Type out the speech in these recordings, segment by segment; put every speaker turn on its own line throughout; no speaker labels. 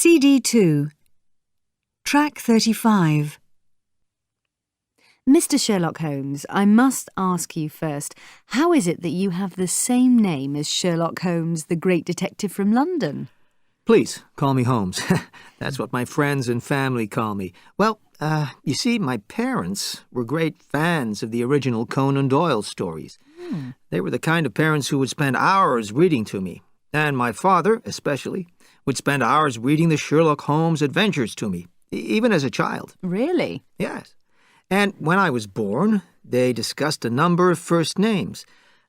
CD2, Track 35.
Mr. Sherlock Holmes, I must ask you first, how is it that you have the same name as Sherlock Holmes, the great detective from London?
Please, call me Holmes. That's what my friends and family call me. Well, you see, my parents were great fans of the original Conan Doyle stories. They were the kind of parents who would spend hours reading to me. And my father, especially, would spend hours reading the Sherlock Holmes adventures to me, even as a child.
Really?
Yes. And when I was born, they discussed a number of first names.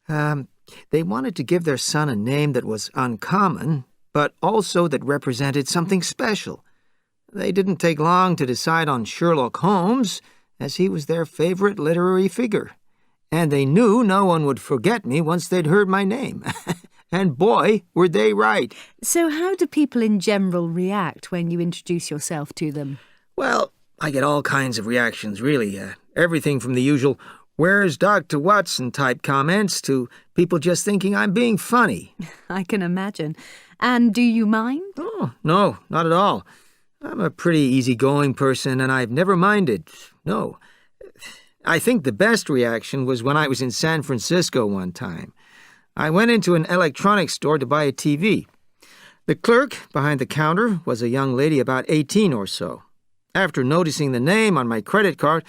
They wanted to give their son a name that was uncommon, but also that represented something special. They didn't take long to decide on Sherlock Holmes, as he was their favorite literary figure. And they knew no one would forget me once they'd heard my name. And boy, were they right.
So how do people in general react when you introduce yourself to them?
Well, I get all kinds of reactions, really. Everything from the usual, "Where's Dr. Watson" type comments to people just thinking I'm being funny.
I can imagine. And do you mind?
Oh, no, not at all. I'm a pretty easygoing person, and I've never minded. No. I think the best reaction was when I was in San Francisco one time. I went into an electronics store to buy a TV. The clerk behind the counter was a young lady about 18 or so. After noticing the name on my credit card,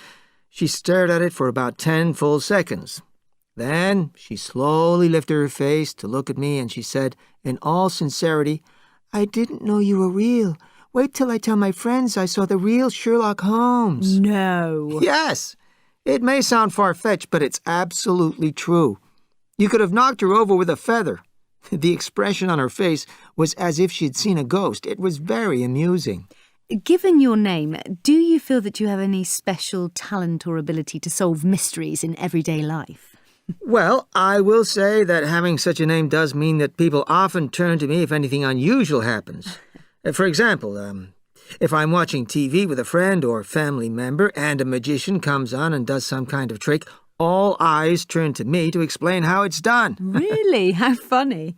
she stared at it for about 10 full seconds. Then she slowly lifted her face to look at me, and she said, in all sincerity, "I didn't know you were real. Wait till I tell my friends I saw the real Sherlock Holmes."
No.
Yes. It may sound far-fetched, but it's absolutely true. You could have knocked her over with a feather. The expression on her face was as if she'd seen a ghost. It was very amusing.
Given your name, do you feel that you have any special talent or ability to solve mysteries in everyday life?
Well, I will say that having such a name does mean that people often turn to me if anything unusual happens. For example, if I'm watching TV with a friend or family member and a magician comes on and does some kind of trick, all eyes turn to me to explain how it's done.
Really? How funny.